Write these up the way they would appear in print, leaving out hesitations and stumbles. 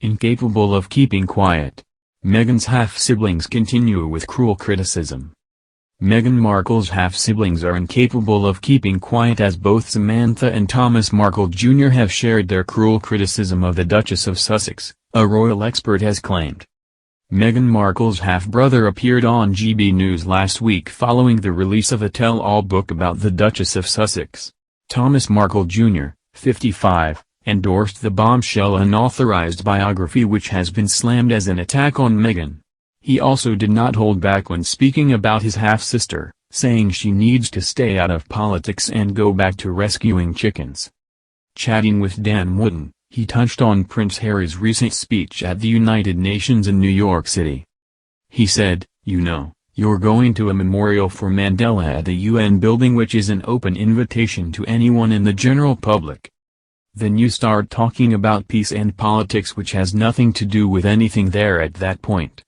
incapable of keeping quiet. Meghan's half-siblings continue with cruel criticism. Meghan Markle's half-siblings are incapable of keeping quiet as both Samantha and Thomas Markle Jr. have shared their cruel criticism of the Duchess of Sussex, a royal expert has claimed. Meghan Markle's half-brother appeared on GB News last week following the release of a tell-all book about the Duchess of Sussex. Thomas Markle Jr., 55, endorsed the bombshell unauthorized biography which has been slammed as an attack on Meghan. He also did not hold back when speaking about his half-sister, saying she needs to stay out of politics and go back to rescuing chickens. Chatting with Dan Wootton, he touched on Prince Harry's recent speech at the United Nations in New York City. He said, "You know, you're going to a memorial for Mandela at the UN building which is an open invitation to anyone in the general public. Then you start talking about peace and politics which has nothing to do with anything there at that point.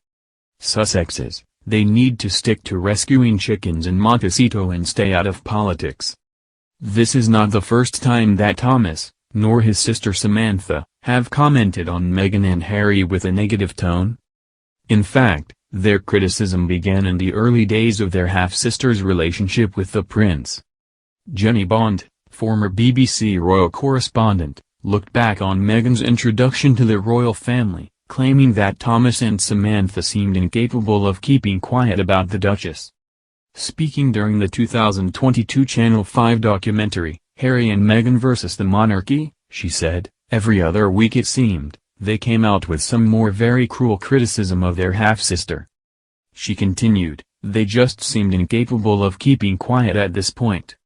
Sussexes, they need to stick to rescuing chickens in Montecito and stay out of politics." This is not the first time that Thomas, nor his sister Samantha, have commented on Meghan and Harry with a negative tone. In fact, their criticism began in the early days of their half-sister's relationship with the prince. Jenny Bond, former BBC royal correspondent, looked back on Meghan's introduction to the royal family, claiming that Thomas and Samantha seemed incapable of keeping quiet about the Duchess. Speaking during the 2022 Channel 5 documentary, Harry and Meghan vs. the Monarchy, she said, "Every other week it seemed, they came out with some more very cruel criticism of their half-sister." She continued, "They just seemed incapable of keeping quiet at this point."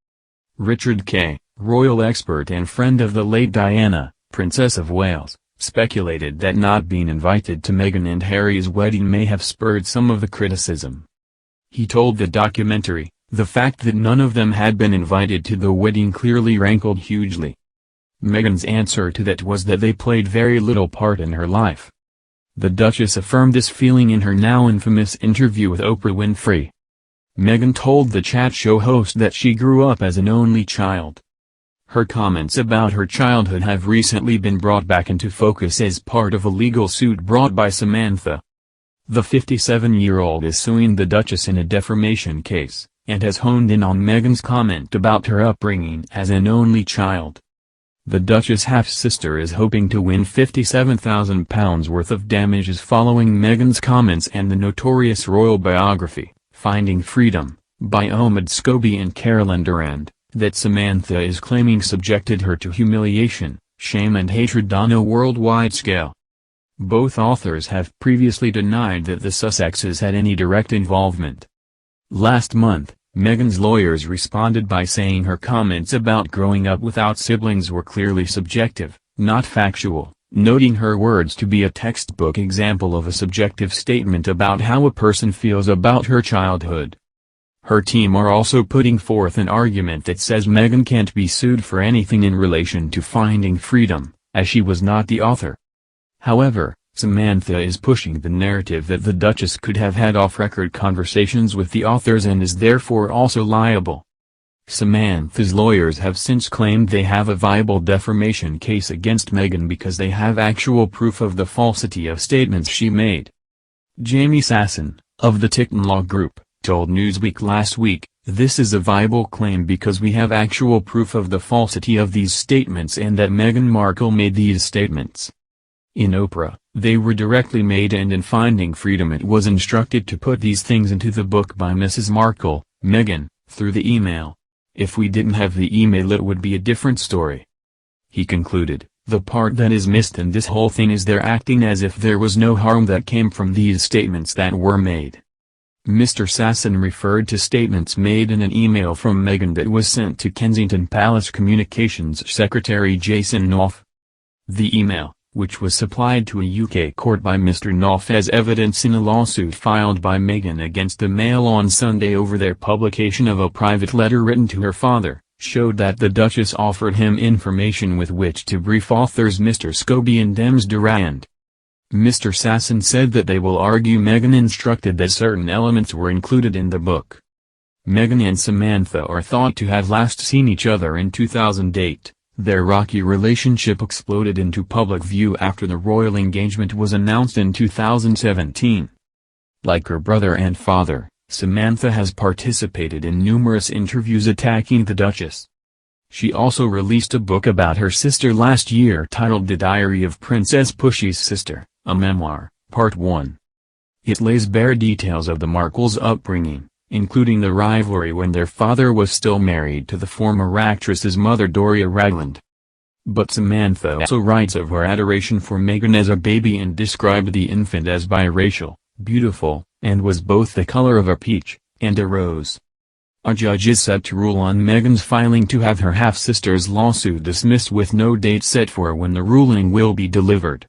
Richard Kay, royal expert and friend of the late Diana, Princess of Wales, speculated that not being invited to Meghan and Harry's wedding may have spurred some of the criticism. He told the documentary, "The fact that none of them had been invited to the wedding clearly rankled hugely." Meghan's answer to that was that they played very little part in her life. The Duchess affirmed this feeling in her now infamous interview with Oprah Winfrey. Meghan told the chat show host that she grew up as an only child. Her comments about her childhood have recently been brought back into focus as part of a legal suit brought by Samantha. The 57-year-old is suing the Duchess in a defamation case, and has honed in on Meghan's comment about her upbringing as an only child. The Duchess' half-sister is hoping to win £57,000 worth of damages following Meghan's comments and the notorious royal biography, Finding Freedom, by Omid Scobie and Carolyn Durand, that Samantha is claiming subjected her to humiliation, shame and hatred on a worldwide scale. Both authors have previously denied that the Sussexes had any direct involvement. Last month, Meghan's lawyers responded by saying her comments about growing up without siblings were clearly subjective, not factual, noting her words to be a textbook example of a subjective statement about how a person feels about her childhood. Her team are also putting forth an argument that says Meghan can't be sued for anything in relation to Finding Freedom, as she was not the author. However, Samantha is pushing the narrative that the Duchess could have had off-record conversations with the authors and is therefore also liable. Samantha's lawyers have since claimed they have a viable defamation case against Meghan because they have actual proof of the falsity of statements she made. Jamie Sasson, of the Tickton Law Group, told Newsweek last week, "This is a viable claim because we have actual proof of the falsity of these statements and that Meghan Markle made these statements." In Oprah, they were directly made, and in Finding Freedom it was instructed to put these things into the book by Mrs. Markle, Meghan, through the email. "If we didn't have the email it would be a different story." He concluded, "The part that is missed in this whole thing is they're acting as if there was no harm that came from these statements that were made." Mr. Sasson referred to statements made in an email from Meghan that was sent to Kensington Palace Communications Secretary Jason Knopf. The email, which was supplied to a UK court by Mr. Knopf as evidence in a lawsuit filed by Meghan against the Mail on Sunday over their publication of a private letter written to her father, showed that the Duchess offered him information with which to brief authors Mr. Scobie and Dems Durand. Mr. Sasson said that they will argue Meghan instructed that certain elements were included in the book. Meghan and Samantha are thought to have last seen each other in 2008, Their rocky relationship exploded into public view after the royal engagement was announced in 2017. Like her brother and father, Samantha has participated in numerous interviews attacking the Duchess. She also released a book about her sister last year titled The Diary of Princess Pushy's Sister, a Memoir, Part 1. It lays bare details of the Markles' upbringing, including the rivalry when their father was still married to the former actress's mother Doria Ragland. But Samantha also writes of her adoration for Meghan as a baby and described the infant as biracial, beautiful, and was both the color of a peach and a rose. A judge is set to rule on Meghan's filing to have her half-sister's lawsuit dismissed with no date set for when the ruling will be delivered.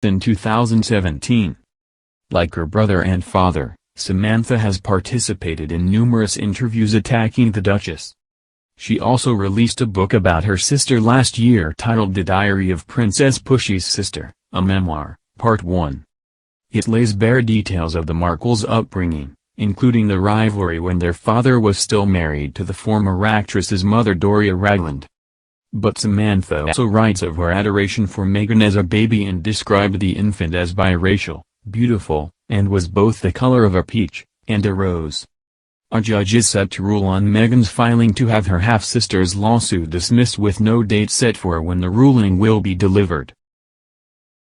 In 2017. Like her brother and father, Samantha has participated in numerous interviews attacking the Duchess. She also released a book about her sister last year titled The Diary of Princess Pushy's Sister, a Memoir, Part 1. It lays bare details of the Markles' upbringing, including the rivalry when their father was still married to the former actress's mother Doria Ragland. But Samantha also writes of her adoration for Meghan as a baby and described the infant as biracial, beautiful, and was both the color of a peach and a rose. A judge is set to rule on Meghan's filing to have her half-sister's lawsuit dismissed with no date set for when the ruling will be delivered.